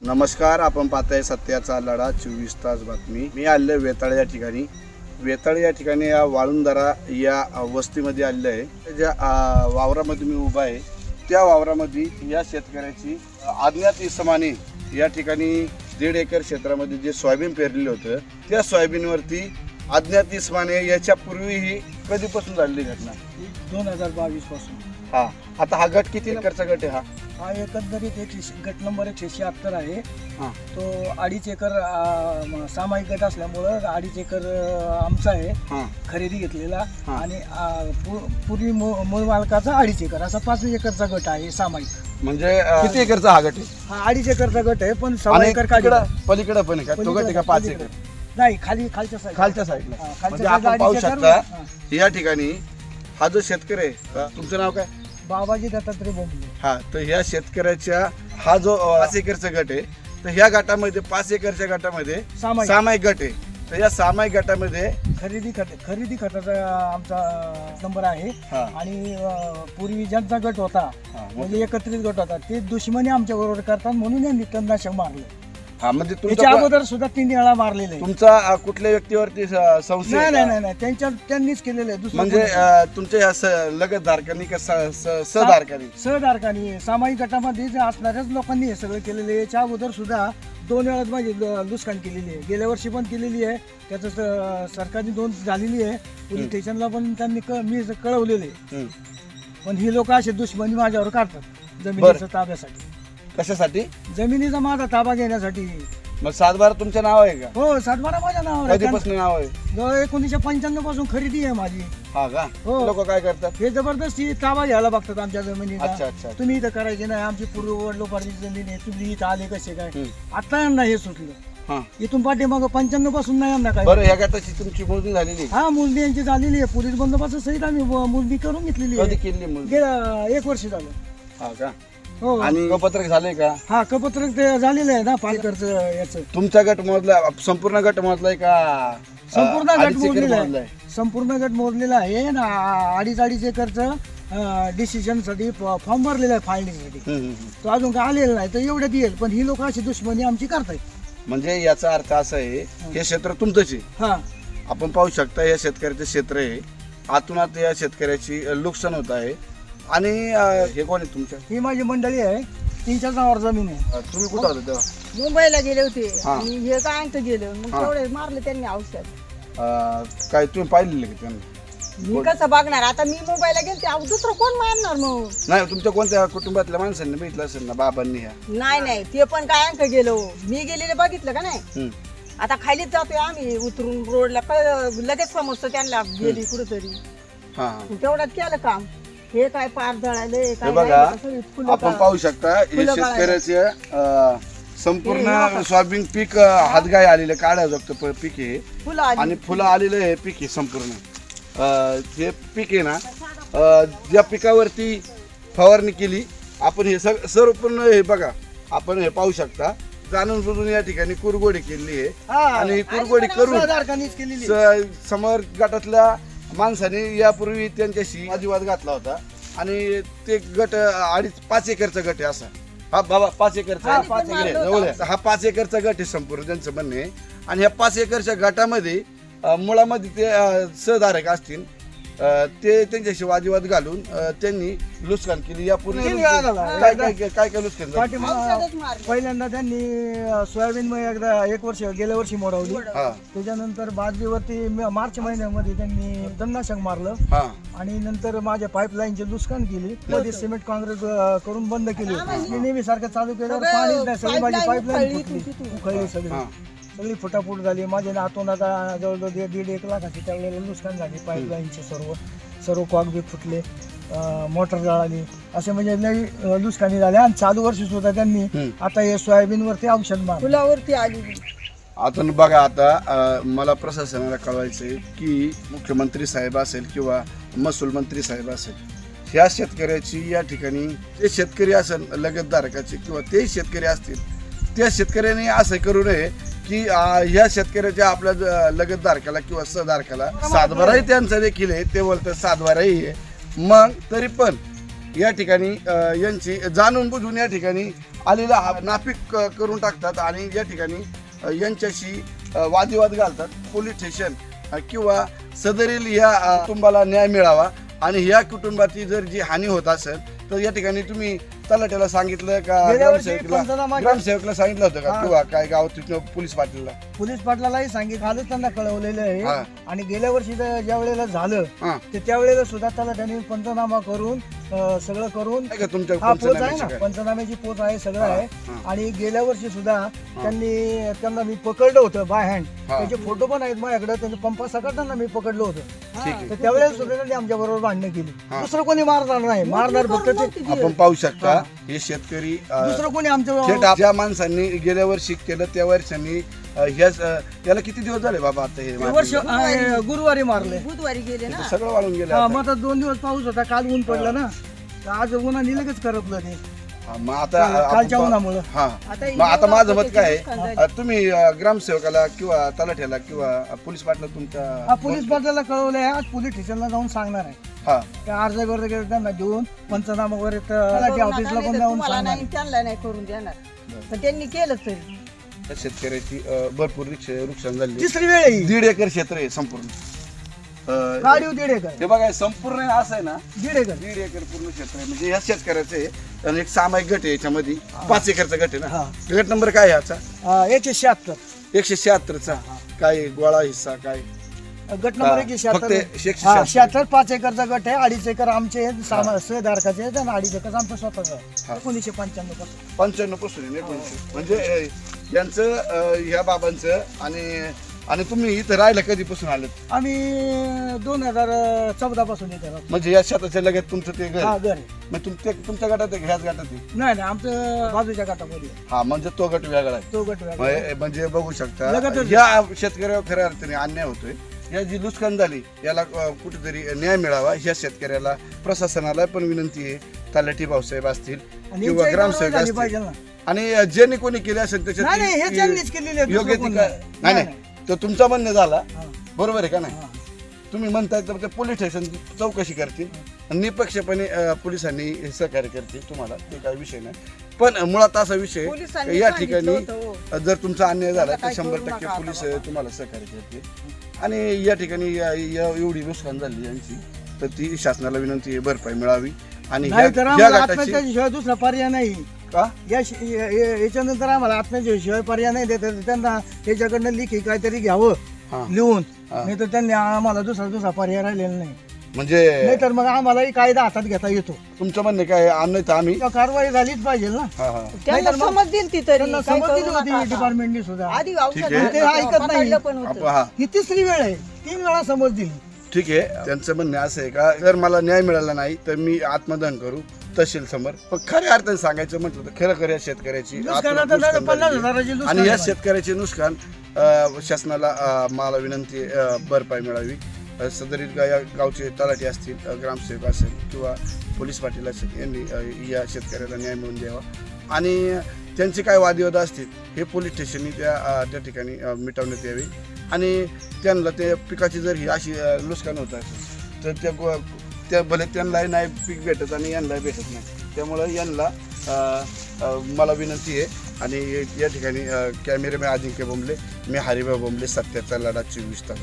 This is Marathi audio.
नमस्कार, आपण पाहताय सत्याचा लढा 24 तास बातमी। मी आले वेताळ या ठिकाणी। वेताळ या ठिकाणी या वाळुंदरा या वस्तीमध्ये आले आहे। ज्या वावरामध्ये मी उभा आहे त्या वावरामध्ये या शेतकऱ्याची अज्ञात इसमाने या ठिकाणी 1.5 एकर क्षेत्रामध्ये जे सोयाबीन पेरलेलं होतं त्या सोयाबीनवरती अज्ञात इसमाने याच्या पूर्वीही कधीपासून झालेली घटना 2022 पासून। हा, आता हा गट किती एकरचा गट आहे? हा एकंदरीत गट नंबर 176 आहे। हा, तो 2.5 एकर सामायिक गट असल्यामुळं 2.5 एकर आमचा आहे हा, खरेदी घेतलेला। हा. आणि पूर्वी मूळ मालकाचा 2.5 एकर असा 5 एकरचा गट आहे सामायिक। म्हणजे किती एकरचा हा गट आहे? हा 2.5 एकरचा गट आहे, पण 6 एकर पलीकडे पण आहे का तो गट आहे का 5 एकर? नाही, खालच्या साईड खालच्या साईडला खालच्या म्हणजे आपण साईडला पाहू 2.5 एकर, शकता हा. या ठिकाणी हा जो शेतकरी आहे, तुमचं नाव काय? बाबाजी दत्तात्रय बोंबले। हा, तर ह्या शेतकऱ्याच्या हा जो 5 एकरचा गट आहे, तर ह्या गटामध्ये 5 एकरच्या गटामध्ये सामायिक गट आहे। तर या सामायिक गटामध्ये खरेदी खताचा आमचा नंबर आहे। हा. आणि पूर्वी ज्यांचा गट होता म्हणजे एकत्रित गट होता ते दुश्मनी आमच्या बरोबर करतात म्हणून यांनी तणनाशक मारले। हा, म्हणजे त्याच्या अगोदर सुद्धा 3 वेळा मारलेले आहे। तुमचा कुठल्या व्यक्तीवरती संशय आहे का? नाही त्यांनीच केलेलं आहे। दुसरं म्हणजे कोणी तुमच्या या लगतधारकांनी का सहधारकांनी? सहधारकांनी सामायिक गटामध्ये जे असणाऱ्याच लोकांनी हे सगळं केलेलं आहे। याच्या अगोदर सुद्धा 2 वेळा माझी लुस्कान केलेली आहे, गेल्या वर्षी पण केलेली आहे। त्याचं सरकारची नोंद झालेली आहे, पोलीस स्टेशनला पण त्यांनी मी कळवलेले आहे। पण ही लोक असे दुश्मनी माझ्यावर काढतात जमिनीच्या ताब्यासाठी। कशासाठी? जमिनीचा माझा ताबा घेण्यासाठी। मग 7/12 तुमचं नाव आहे का? हो, 7/12 माझ्या नावावर आहे। कधीपासून नाव आहे? 1995 पासून खरेदी आहे माझी। हा का? हो. लोक काय करतात? हे जबरदस्ती ताबा घ्यायला बघतात आमच्या अच्छा जमिनीचा। अच्छा तुम्ही इथं करायचे नाही, आमची पूर्ववडलोपार्जित जमीन आहे, तुम्ही इथं आले कसे काय? आता यांना हे सुटलं। हा, इथून पाठीमागं 95 पासून नाही यांना काय। बरं, ह्या गटाची तुमची मोजणी झालेली? हा, मोजणी यांची झालेली आहे, पोलीस बंदोबस्त सहित आम्ही मोजणी करून घेतलेली कधी आहे। केली मोजणी? गेल्या 1 वर्ष झालं। हा का? हो, आणि पत्रक झाले का? हा कपत्रक ते झालेलं आहे ना पालकरचं याचं। तुमचा गट मोजला, संपूर्ण गट मोजलाय का? संपूर्ण गट 2.5 एकर मोजलेला मोजलाय? आहे, संपूर्ण गट मोजलेला आहे ना। 2.5 एकरचं डिसिजन साठी फॉर्म भरलेला आहे फायलिंगसाठी। तो अजून काय आलेला नाही, तर एवढ्यात येईल। पण ही लोक अशी दुश्मनी आमची करतायत। म्हणजे याचा अर्थ असा आहे, हे क्षेत्र तुमचंच आहे। हा, आपण पाहू शकता या शेतकऱ्याचे क्षेत्र आहे, आतूनात या शेतकऱ्याची नुकसान होत आहे। आणि हे कोण आहे तुमच्या? ही माझी मंडळी आहे, 3-4 नावावर जमीन आहे। तुम्ही कुठं होता तेव्हा? मुंबईला गेले होते हा. आणि हे काय अंत गेलं मग हा. तेवढे मारले त्यांनी औषध। काय तुम्ही पाहिलेलं का त्यांना? मी कसं बघणार आता? मी मुंबईला गेलते, अहो दुसरं कोण मारणार मग? नाही, तुमच्या कोणत्या कुटुंबातल्या माणसांनी बघितलं असेल ना, बाबांनी ह्या? नाही ते पण काय अंक गेलो, मी गेलेले बघितलं का नाही? हम्म. आता खालीच जातोय आम्ही उतरून रोडला, लगेच समजतं त्यांना गेली कुठेतरी। हा हा. तेवढ्यात केलं काम। हे काय पार जळाले हे काय बघा, नाही, सगळी फुलं आपण काढ- पाहू शकता हे फुलं शेतकऱ्याचे संपूर्ण सोयाबीन पीक हातगाय आलेलं काढायचं पीक आहे फुलं आली। आणि फुलं आलेलं हे पीक आहे संपूर्ण। हे पीक आहे ना, ज्या पिकावरती फवारणी केली आपण, हे सर्व पूर्ण हे बघा, आपण हे पाहू शकता, जाणून बुजून या ठिकाणी कुरगोडी केली आहे। हा, आणि ही कुरगोडी करून सहधारकांनीच केलेली आहे। समोर गटातल्या माणसाने यापूर्वी त्यांच्याशी वादविवाद घातला होता आणि ते गट 5 एकरचा गट आहे असा। हा बाबा, 5 एकरचा, हा, 5 एकर आहे, जवळ आहे। हा 5 एकरचा गट आहे संपूर्ण, त्यांचं म्हणणं आहे। आणि ह्या 5 एकरच्या गटामध्ये मुळामध्ये ते सहधारक असतील, ते त्यांच्याशी वादविवाद घालून त्यांनी नुकसान केली। यापूर्वी 3 वेळा झाला। काय नुकसान झालं? औषधच मारले। पहिल्यांदा त्यांनी सोयाबीन मध्ये एकदा 1 वर्ष गेल्या वर्षी मोडवली। हा त्याच्यानंतर बाजरीवरती मार्च महिन्यामध्ये त्यांनी तणनाशक मारलं। हा आणि नंतर माझ्या पाईपलाईनची नुकसान केली, मध्ये सिमेंट काँक्रीट करून बंद केली। मी नेहमी सारखं चालू केलं, पाणीच नाही, सगळी माझी पाईपलाईन फुटली, उखळली सगळी फुटाफूट झाली। माझ्या नातून आता जवळजवळ 1.5 लाखाची त्यावेळेला नुकसान झाली। पाईपलाईनचे सर्व कॉक बी फुटले, मोटर जळाली, असे म्हणजे लई नुकसानी झाले। आणि चालू वर्षी सुद्धा त्यांनी आता हे सोयाबीनवरती औषध मारलं, फुलावरती आली। आता बघा, आता मला प्रशासनाला कळवायचं आहे की मुख्यमंत्री साहेब असेल किंवा महसूल मंत्री साहेब असेल, ह्या शेतकऱ्याची या ठिकाणी, ते शेतकरी असेल लगतधारकाचे किंवा ते शेतकरी असतील, त्या शेतकऱ्यांनी असं करू नये की ह्या शेतकऱ्याच्या आपल्या लगतधारकाला किंवा सहधारकाला 7/12 त्यांचा देखील आहे, ते बोलतात 7/12 आहे। मग तरी पण या ठिकाणी यांची जाणून बुजून या ठिकाणी आलेला नापीक करून टाकतात आणि या ठिकाणी यांच्याशी वादविवाद घालतात. पोलीस स्टेशन किंवा सदरील या कुटुंबाला न्याय मिळावा आणि या कुटुंबाची जर जी हानी होत असेल तर या ठिकाणी तुम्ही तलाट्याला सांगितलं का, गेल्या वर्षी पंचनामा ग्रामसेवकला सांगितलं होतं का, किंवा काय गावात पोलीस पाटीलला? पोलीस पाटलालाही सांगितलं, कालच त्यांना कळवलेलं आहे. आणि गेल्या वर्षी ज्या वेळेला झालं ते त्यावेळेला सुद्धा त्याला त्यांनी पंचनामा करून सगळं करून तुमच्या हा पोच आहे ना, पंचनाम्याची पोच आहे, सगळं आहे. आणि गेल्या वर्षी सुद्धा त्यांना मी पकडलं होतं बाय हँड, त्याचे फोटो पण आहेत माझ्याकडे. त्यांच्या पंपा सकट त्यांना मी पकडलं होतं. तर त्यावेळेला सुद्धा त्यांनी आमच्या बरोबर भांडणं केली. दुसरं कोणी मारणार नाही, मारणार फक्त ते आपण पाहू शकता. हे शेतकरी दुसरं कोणी आमच्या थेट ज्या माणसांनी गेल्या वर्षी केलं त्या वर्षांनी याला किती दिवस झाले बाबा आता हे वर्ष गुरुवारी मारले, बुधवारी गेले ना. सगळं वाळून गेलं हा, मग आता 2 दिवस पाऊस होता, काल ऊन पडलं ना, तर आज उन्हाने लगेच करपलं ते मग आता कालच्या उन्हामुळं. हा मग आता माझं मत काय आहे, तुम्ही ग्रामसेवकाला किंवा तलाठ्याला किंवा पोलीस पाटला तुमच्या पोलीस पाटलाला कळवलंय, आज पोलीस स्टेशनला जाऊन सांगणार आहे. हा त्या अर्ज वगैरे त्यांना देऊन पंचनामा वगैरे तलाठी ऑफिसला पण जाऊन तुम्हाला सांगणार. नाही, त्यांना नाही करून देणार, पण त्यांनी केलं तरी. त्या शेतकऱ्याची भरपूर नुकसान झाली. तिसरी वेळ आहे ही. 1.5 एकर क्षेत्र आहे संपूर्ण. गाडीव 1.5 एकर, हे बघा संपूर्ण असं आहे ना, 1.5 एकर 1.5 एकर पूर्ण क्षेत्र आहे. म्हणजे या शेतकऱ्याचे आणि एक सामायिक गट आहे याच्यामध्ये 5 एकरचा गट आहे ना. गट नंबर काय आहे याचा? 176. 176चा. काय गोळा हिस्सा काय? गट नंबर फक्त 176. 76 5 एकरचा गट आहे. 2.5 एकर आमचे सहधारकाचे आहेत आणि 2.5 एकर आमचं स्वतःच आहे. 1995 पासून. 95 पासून 19. म्हणजे यांचं ह्या बाबांचं आणि तुम्ही इथं राहायला कधीपासून आलेत? आम्ही 2014 पासून येते. म्हणजे या शेताच्या लगेच तुमचं ते घर? हा, घर आहे. मग तुमच्या गटात आहे, ह्याच गटात आहे? नाही आमचं बाजूच्या गटामध्ये. हा, म्हणजे तो गट वेगळा आहे. तो गट वेगळा. म्हणजे बघू शकता लगतच. या शेतकऱ्यावर खऱ्या अर्थाने अन्याय होतोय. या जी नुकसान झाली याला कुठेतरी न्याय मिळावा. ह्या शेतकऱ्याला प्रशासनाला पण विनंती आहे, तलाठी भाऊसाहेब असतील किंवा ग्रामसेवक असतील आणि ज्यांनी कोणी केले असेल त्याच्यात योग्य ती नाही तर तुमचा म्हणणं झाला बरोबर आहे का नाही? तुम्ही म्हणताय तर पोलीस स्टेशन चौकशी करतील आणि निपक्षपणे पोलिसांनी सहकार्य करतील तुम्हाला, ते काही विषय नाही. पण मुळात असा विषय या ठिकाणी जर तुमचा अन्याय झाला तर 100% पोलीस तुम्हाला सहकार्य करतील. आणि या ठिकाणी एवढी नुकसान झाली यांची तर ती शासनाला विनंती आहे भरपाई मिळावी. आणि शिवाय दुसरा पर्याय नाही का याच्यानंतर आम्हाला आत्महत्येशिवाय पर्याय नाही देत. त्यांना त्याच्याकडनं लिखी काहीतरी घ्यावं लिहून, नाही तर त्यांनी आम्हाला दुसरा पर्याय राहिलेला नाही. म्हणजे नाही तर मग आम्हालाही कायदा हातात घेता येतो. तुमचं म्हणणं काय? नाही तर आम्ही कारवाई झालीच पाहिजे ना. त्यांना समज दिली ती तरी, त्यांना समज दिली होती डिपार्टमेंटनी सुद्धा. आधी ते ऐकत नाही. पण होतं. ही तिसरी वेळ आहे, 3 वेळा समज दिली. ठीक आहे, त्यांचं म्हणणं असं आहे का जर मला न्याय मिळाला नाही तर मी आत्मदहन करू तहसील समोर. पण खऱ्या अर्थाने सांगायचं म्हटलं तर खरं खऱ्या शेतकऱ्याची आणि या शेतकऱ्याचे नुकसान शासनाला मला विनंती भरपाई मिळावी. सदरील या गावचे तलाठी असतील, ग्रामसेवक असेल किंवा पोलीस पाटील असेल यांनी या शेतकऱ्याला न्याय मिळवून द्यावा. आणि त्यांचे काय वादविवाद असतील हे पोलीस स्टेशननी त्या ठिकाणी मिटवण्यात यावे. आणि त्यांना ते पिकाची जर ही अशी नुकसान होत असेल तर त्या भले त्यांनाही नाही पीक भेटत आणि यांनाही भेटत नाही. त्यामुळं यांना मला विनंती आहे. आणि या ठिकाणी कॅमेरामॅन अजिंक्य बोंबले, मी हरिभाऊ बोंबले, सत्याचा लढा 24 तास.